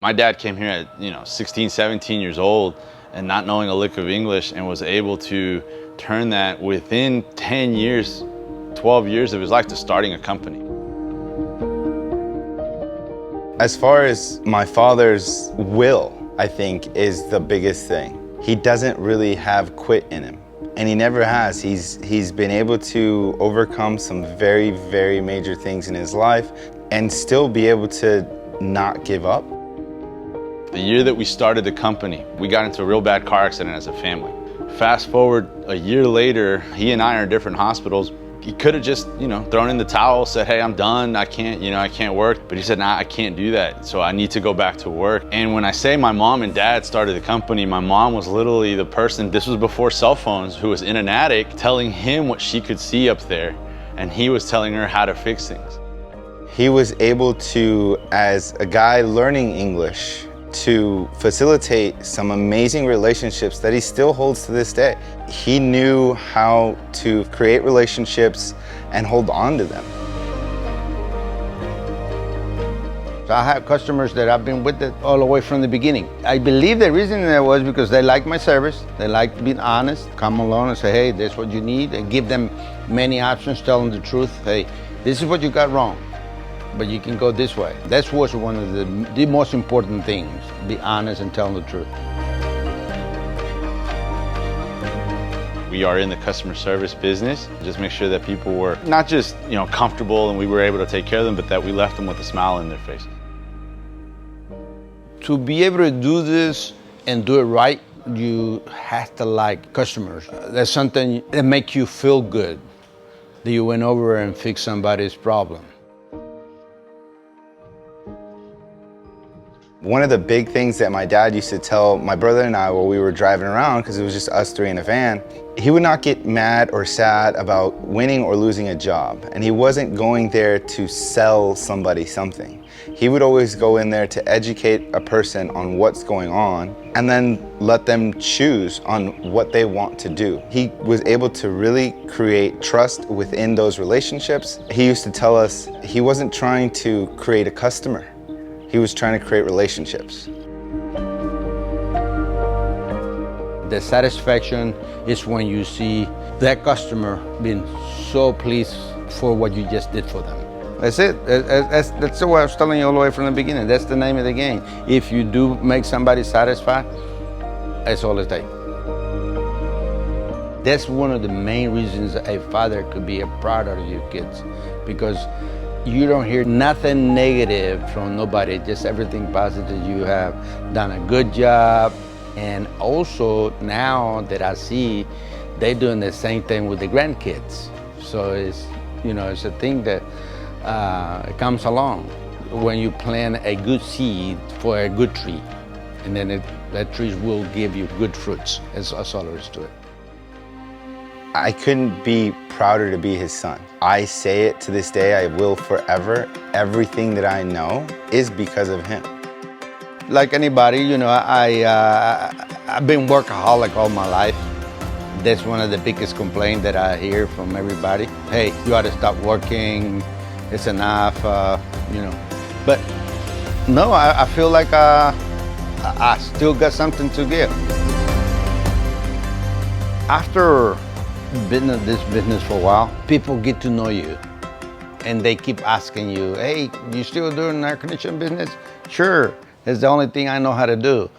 My dad came here at 16, 17 years old and not knowing a lick of English, and was able to turn that within 10 years, 12 years of his life to starting a company. As far as my father's will, I think, is the biggest thing. He doesn't really have quit in him, and he never has. He's been able to overcome some very, very major things in his life and still be able to not give up. The year that we started the company, we got into a real bad car accident as a family. Fast forward a year later, he and I are in different hospitals. He could have just, thrown in the towel, said, hey, I'm done, I can't work. But he said, nah, I can't do that, so I need to go back to work. And when I say my mom and dad started the company, my mom was literally the person, this was before cell phones, who was in an attic telling him what she could see up there, and he was telling her how to fix things. He was able to, as a guy learning English, to facilitate some amazing relationships that he still holds to this day. He knew how to create relationships and hold on to them. So I have customers that I've been with it all the way from the beginning. I believe the reason that was because they like my service, they like being honest, come along and say, hey, this is what you need, and give them many options, tell them the truth. Hey, this is what you got wrong, but you can go this way. That was one of the most important things, be honest and tell the truth. We are in the customer service business. Just make sure that people were not just comfortable and we were able to take care of them, but that we left them with a smile on their face. To be able to do this and do it right, you have to like customers. That's something that makes you feel good, that you went over and fixed somebody's problem. One of the big things that my dad used to tell my brother and I while we were driving around, because it was just us three in a van, he would not get mad or sad about winning or losing a job. And he wasn't going there to sell somebody something. He would always go in there to educate a person on what's going on and then let them choose on what they want to do. He was able to really create trust within those relationships. He used to tell us he wasn't trying to create a customer. He was trying to create relationships. The satisfaction is when you see that customer being so pleased for what you just did for them. That's it. That's what I was telling you all the way from the beginning. That's the name of the game. If you do make somebody satisfied, that's all it takes. That's one of the main reasons a father could be proud of your kids, because you don't hear nothing negative from nobody, just everything positive. You have done a good job. And also now that I see, they're doing the same thing with the grandkids. So it's, it's a thing that comes along when you plant a good seed for a good tree. And then that tree will give you good fruits. That's all there is to it. I couldn't be prouder to be his son. I say it to this day, I will forever. Everything that I know is because of him. Like anybody, I've been workaholic all my life. That's one of the biggest complaints that I hear from everybody. Hey, you ought to stop working, it's enough, But no, I feel like I still got something to give. After this business for a while, people get to know you and they keep asking you, hey, you still doing air conditioning business? Sure, it's the only thing I know how to do.